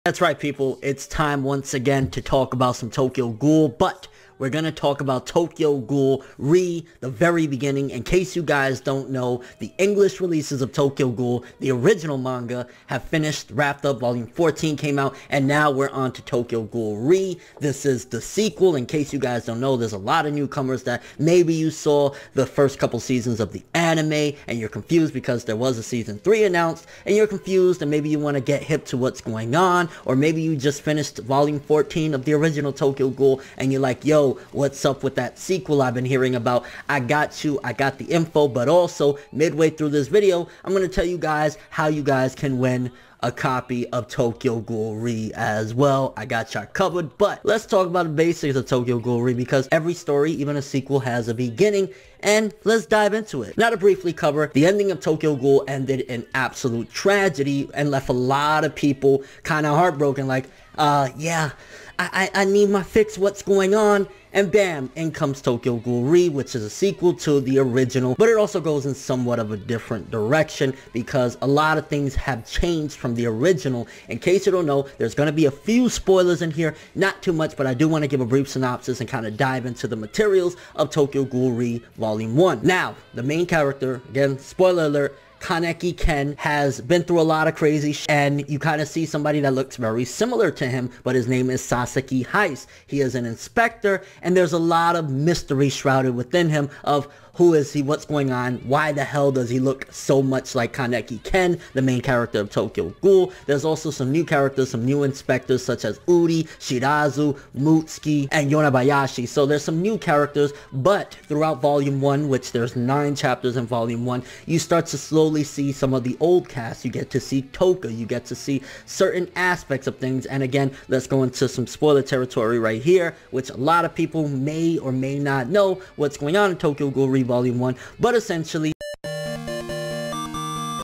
That's right, people. It's time once again to talk about some Tokyo Ghoul, but we're going to talk about Tokyo Ghoul Re, the very beginning. In case you guys don't know, the English releases of Tokyo Ghoul, the original manga, have finished, wrapped up. Volume 14 came out, and now we're on to Tokyo Ghoul Re. This is the sequel. In case you guys don't know, there's a lot of newcomers that maybe you saw the first couple seasons of the anime, and you're confused because there was a season 3 announced, and you're confused, and maybe you want to get hip to what's going on, or maybe you just finished Volume 14 of the original Tokyo Ghoul, and you're like, yo, what's up with that sequel I've been hearing about? I got you, I got the info, but also midway through this video, I'm going to tell you guys how you guys can win a copy of Tokyo Ghoul Re as well. I got y'all covered, but let's talk about the basics of Tokyo Ghoul Re, because every story, even a sequel, has a beginning, and let's dive into it. Now, to briefly cover, the ending of Tokyo Ghoul ended in absolute tragedy and left a lot of people kind of heartbroken, like, yeah, I need my fix, what's going on? And bam, in comes Tokyo Ghoul Re, which is a sequel to the original, but it also goes in somewhat of a different direction because a lot of things have changed from the original. In case you don't know, there's going to be a few spoilers in here, not too much, but I do want to give a brief synopsis and kind of dive into the materials of Tokyo Ghoul Re Volume 1. Now, the main character, again, spoiler alert, Kaneki Ken, has been through a lot of crazy and you kind of see somebody that looks very similar to him, but his name is Sasaki Heist. He is an inspector, and there's a lot of mystery shrouded within him of who is he, what's going on, why the hell does he look so much like Kaneki Ken, the main character of Tokyo Ghoul. There's also some new characters, some new inspectors such as Uri, Shirazu, Mutsuki, and Yonabayashi. So there's some new characters, but throughout Volume 1, which there's 9 chapters in Volume 1, you start to slowly see some of the old cast. You get to see Toka, you get to see certain aspects of things, and again, let's go into some spoiler territory right here, which a lot of people may or may not know what's going on in Tokyo Ghoul Re Volume 1, but essentially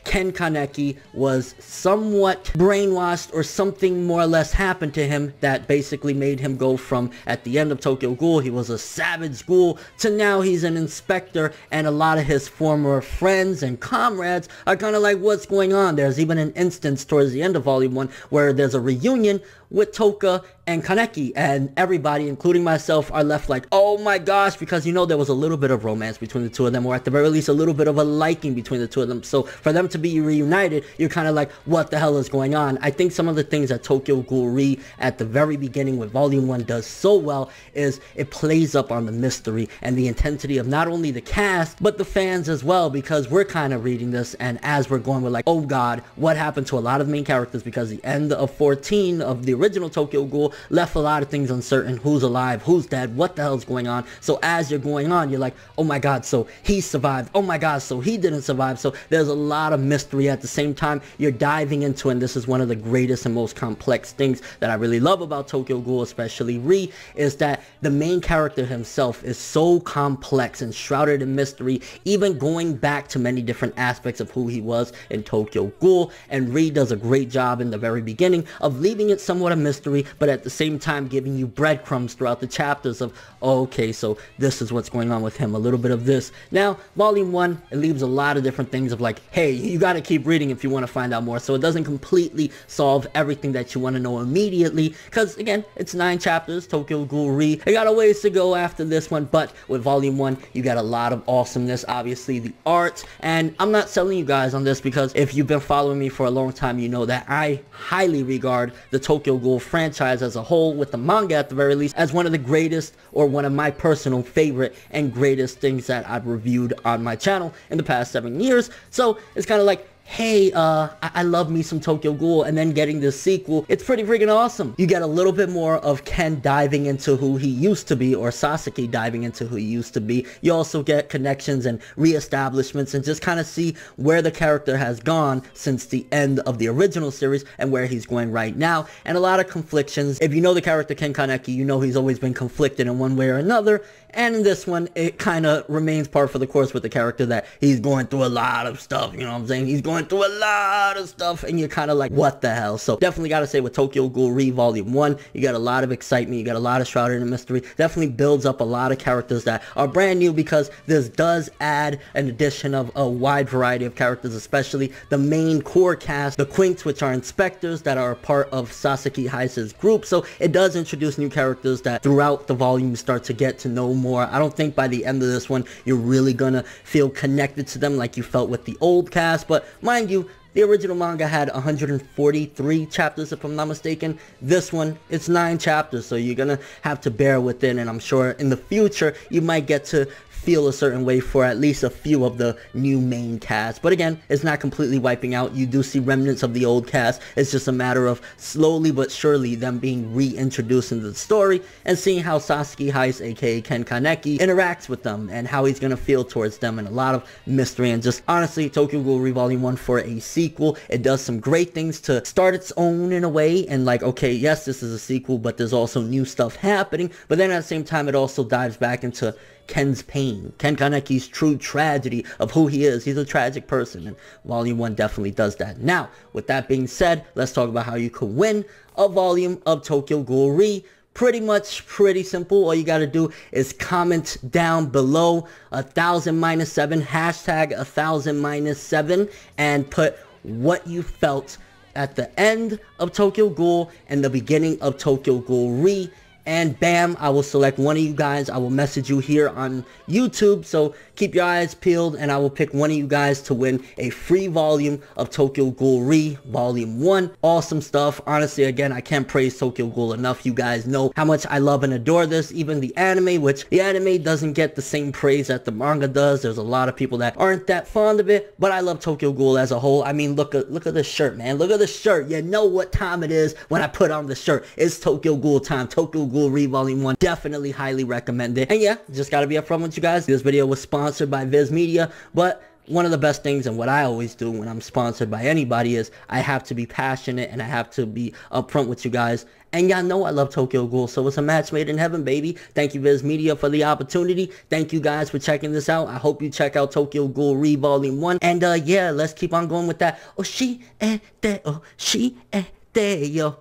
Ken Kaneki was somewhat brainwashed, or something more or less happened to him that basically made him go from, at the end of Tokyo Ghoul, he was a savage ghoul, to now he's an inspector, and a lot of his former friends and comrades are kind of like, what's going on? There's even an instance towards the end of Volume 1 where there's a reunion with Toka and Kaneki, and everybody, including myself, are left like, oh my gosh, because you know there was a little bit of romance between the two of them, or at the very least a little bit of a liking between the two of them. So for them to be reunited, you're kind of like, what the hell is going on? I think some of the things that Tokyo Ghoul Re at the very beginning with Volume 1 does so well is it plays up on the mystery and the intensity of not only the cast, but the fans as well, because we're kind of reading this, and as we're going, we're like, oh god, what happened to a lot of main characters, because the end of 14 of the original Tokyo Ghoul left a lot of things uncertain. Who's alive, who's dead, what the hell's going on? So as you're going on, you're like, oh my god, so he survived, oh my god, so he didn't survive. So there's a lot of mystery. At the same time, you're diving into, and this is one of the greatest and most complex things that I really love about Tokyo Ghoul, especially Re, is that the main character himself is so complex and shrouded in mystery, even going back to many different aspects of who he was in Tokyo Ghoul. And Re does a great job in the very beginning of leaving it somewhat a mystery, but at the same time giving you breadcrumbs throughout the chapters of, oh, okay, so this is what's going on with him, a little bit of this. Now, Volume 1, it leaves a lot of different things of like, hey, you gotta keep reading if you want to find out more. So it doesn't completely solve everything that you want to know immediately, because again, it's 9 chapters, Tokyo Ghoul Re. They got a ways to go after this one, but with Volume 1, you got a lot of awesomeness, obviously the art, and I'm not selling you guys on this, because if you've been following me for a long time, you know that I highly regard the Tokyo Ghoul franchise as a whole, with the manga at the very least, as one of the greatest, or one of my personal favorite and greatest things that I've reviewed on my channel in the past 7 years. So it's kind of like, hey, I love me some Tokyo Ghoul, and then getting this sequel, it's pretty freaking awesome. You get a little bit more of Ken diving into who he used to be, or Sasaki diving into who he used to be. You also get connections and re-establishments, and just kind of see where the character has gone since the end of the original series and where he's going right now, and a lot of conflictions. If you know the character Ken Kaneki, you know he's always been conflicted in one way or another, and in this one, it kind of remains par for the course with the character that he's going through a lot of stuff, you know what I'm saying? He's going going through a lot of stuff, and you're kind of like, what the hell? So definitely gotta say, with Tokyo Ghoul Re Volume 1, you got a lot of excitement, you got a lot of Shrouded in Mystery. Definitely builds up a lot of characters that are brand new, because this does add an addition of a wide variety of characters, especially the main core cast, the Quinks, which are inspectors that are a part of Sasaki Heise's group. So it does introduce new characters that throughout the volume you start to get to know more. I don't think by the end of this one you're really gonna feel connected to them like you felt with the old cast, but mind you, the original manga had 143 chapters, if I'm not mistaken. This one, it's 9 chapters, so you're gonna have to bear with it, and I'm sure in the future you might get to feel a certain way for at least a few of the new main cast. But again, it's not completely wiping out. You do see remnants of the old cast. It's just a matter of slowly but surely them being reintroduced into the story, and seeing how Sasaki Heise, aka Ken Kaneki, interacts with them and how he's gonna feel towards them, and a lot of mystery. And just honestly, Tokyo Ghoul Re Volume 1 for a sequel, it does some great things to start its own in a way, and like, okay, yes, this is a sequel, but there's also new stuff happening. But then at the same time, it also dives back into Ken's pain, Ken Kaneki's true tragedy of who he is. He's a tragic person, and Volume 1 definitely does that. Now, with that being said, let's talk about how you could win a volume of Tokyo Ghoul Re. Pretty simple. All you gotta do is comment down below 1000-7, hashtag 1000-7, and put what you felt at the end of Tokyo Ghoul and the beginning of Tokyo Ghoul Re. And bam, I will select one of you guys. I will message you here on YouTube, so keep your eyes peeled, and I will pick one of you guys to win a free volume of Tokyo Ghoul Re Volume 1. Awesome stuff. Honestly, again, I can't praise Tokyo Ghoul enough. You guys know how much I love and adore this. Even the anime, which the anime doesn't get the same praise that the manga does. There's a lot of people that aren't that fond of it, but I love Tokyo Ghoul as a whole. I mean, look at this shirt, man. Look at the shirt. You know what time it is when I put on the shirt. It's Tokyo Ghoul time. Tokyo Ghoul Re Volume 1. Definitely highly recommend it. And yeah, just gotta be upfront with you guys. This video was sponsored by Viz Media, but one of the best things, and what I always do when I'm sponsored by anybody, is I have to be passionate and I have to be upfront with you guys. And y'all know I love Tokyo Ghoul, so it's a match made in heaven, baby. Thank you, Viz Media, for the opportunity. Thank you guys for checking this out. I hope you check out Tokyo Ghoul Re Volume 1. And yeah, let's keep on going with that. Oh, she eh de, oh, she eh de, yo.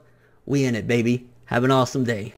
We in it, baby. Have an awesome day.